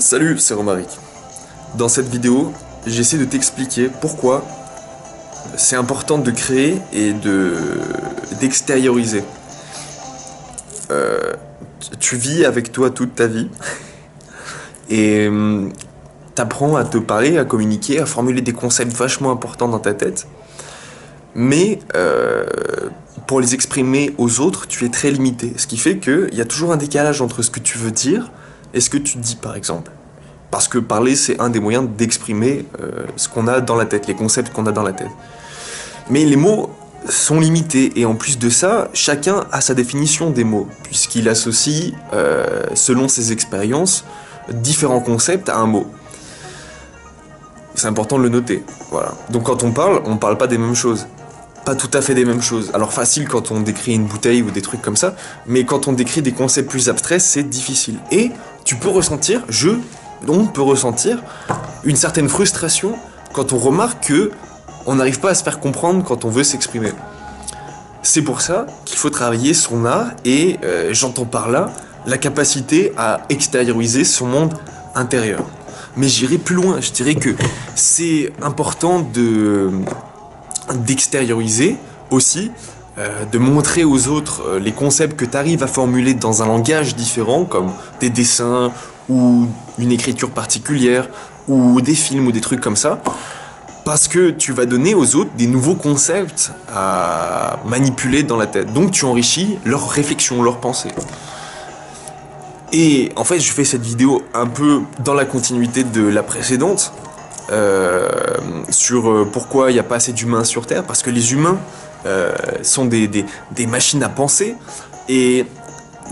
Salut, c'est Romaric. Dans cette vidéo, j'essaie de t'expliquer pourquoi c'est important de créer et d'extérioriser. Tu vis avec toi toute ta vie et t'apprends à te parler, à communiquer, à formuler des concepts vachement importants dans ta tête. Mais pour les exprimer aux autres, tu es très limité. Ce qui fait qu'il y a toujours un décalage entre ce que tu veux dire et ce que tu dis, par exemple. Parce que parler, c'est un des moyens d'exprimer ce qu'on a dans la tête, les concepts qu'on a dans la tête. Mais les mots sont limités, et en plus de ça, chacun a sa définition des mots, puisqu'il associe, selon ses expériences, différents concepts à un mot. C'est important de le noter, voilà. Donc quand on parle pas des mêmes choses. Pas tout à fait des mêmes choses. Alors facile quand on décrit une bouteille ou des trucs comme ça, mais quand on décrit des concepts plus abstraits, c'est difficile. Et tu peux ressentir, on peut ressentir une certaine frustration quand on remarque que on n'arrive pas à se faire comprendre quand on veut s'exprimer. C'est pour ça qu'il faut travailler son art et j'entends par là la capacité à extérioriser son monde intérieur. Mais j'irai plus loin, je dirais que c'est important d'extérioriser aussi, de montrer aux autres les concepts que tu arrives à formuler dans un langage différent, comme des dessins ou une écriture particulière ou des films ou des trucs comme ça, parce que tu vas donner aux autres des nouveaux concepts à manipuler dans la tête. Donc tu enrichis leur réflexion, leur pensée. Et en fait, je fais cette vidéo un peu dans la continuité de la précédente, sur pourquoi il n'y a pas assez d'humains sur Terre, parce que les humains sont des machines à penser, et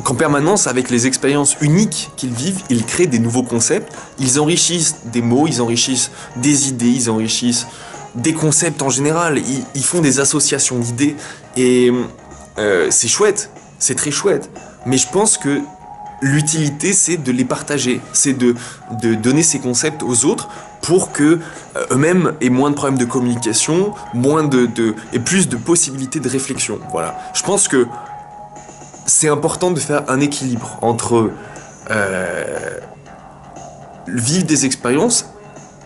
qu'en permanence, avec les expériences uniques qu'ils vivent, ils créent des nouveaux concepts, ils enrichissent des mots, ils enrichissent des idées, ils enrichissent des concepts en général, ils font des associations d'idées, et c'est chouette, c'est très chouette, mais je pense que l'utilité, c'est de les partager, c'est de donner ces concepts aux autres pour que eux-mêmes aient moins de problèmes de communication, et plus de possibilités de réflexion. Voilà. Je pense que c'est important de faire un équilibre entre vivre des expériences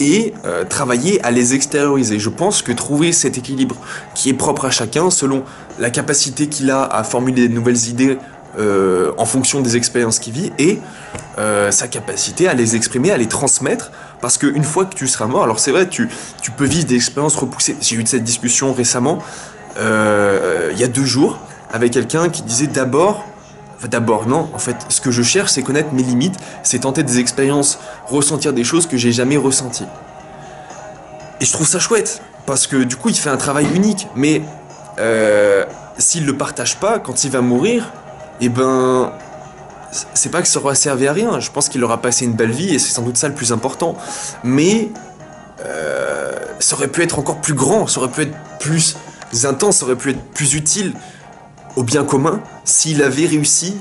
et travailler à les extérioriser. Je pense que trouver cet équilibre qui est propre à chacun, selon la capacité qu'il a à formuler de nouvelles idées en fonction des expériences qu'il vit, et sa capacité à les exprimer, à les transmettre, parce qu'une fois que tu seras mort, alors c'est vrai, tu peux vivre des expériences repoussées. J'ai eu cette discussion récemment, il y a 2 jours, avec quelqu'un qui disait d'abord non, en fait, ce que je cherche, c'est connaître mes limites, c'est tenter des expériences, ressentir des choses que j'ai jamais ressenties. Et je trouve ça chouette, parce que du coup, il fait un travail unique, mais s'il le partage pas, quand il va mourir, eh ben, c'est pas que ça aura servi à rien. Je pense qu'il aura passé une belle vie et c'est sans doute ça le plus important. Mais ça aurait pu être encore plus grand, ça aurait pu être plus intense, ça aurait pu être plus utile au bien commun s'il avait réussi.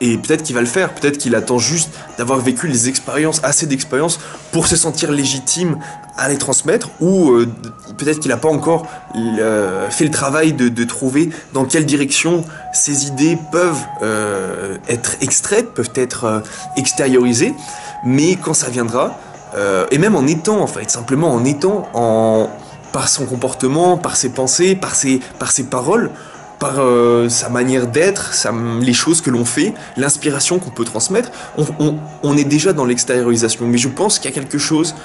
Et peut-être qu'il va le faire, peut-être qu'il attend juste d'avoir vécu les expériences, assez d'expériences pour se sentir légitime à les transmettre, ou peut-être qu'il n'a pas encore fait le travail de trouver dans quelle direction ces idées peuvent être extraites, peuvent être extériorisées, mais quand ça viendra, et même en étant, en fait, simplement en étant, par son comportement, par ses pensées, par ses paroles, par sa manière d'être, les choses que l'on fait, l'inspiration qu'on peut transmettre, on est déjà dans l'extériorisation. Mais je pense qu'il y a quelque chose,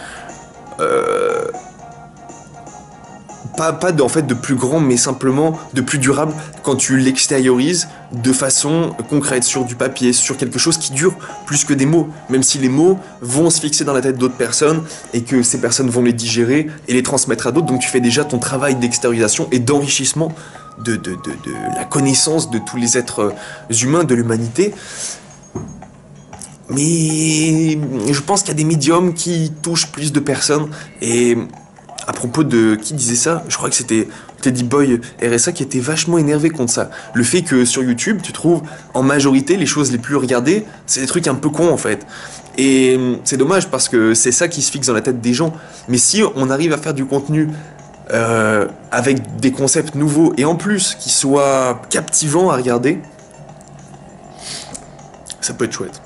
pas en fait de plus grand, mais simplement de plus durable quand tu l'extériorises de façon concrète, sur du papier, sur quelque chose qui dure plus que des mots, même si les mots vont se fixer dans la tête d'autres personnes et que ces personnes vont les digérer et les transmettre à d'autres. Donc tu fais déjà ton travail d'extériorisation et d'enrichissement de la connaissance de tous les êtres humains, de l'humanité. Mais je pense qu'il y a des médiums qui touchent plus de personnes. Et à propos de qui disait ça, je crois que c'était Teddy Boy RSA qui était vachement énervé contre ça. Le fait que sur YouTube, tu trouves en majorité les choses les plus regardées, c'est des trucs un peu cons en fait. Et c'est dommage parce que c'est ça qui se fixe dans la tête des gens. Mais si on arrive à faire du contenu avec des concepts nouveaux et en plus qui soient captivants à regarder, ça peut être chouette.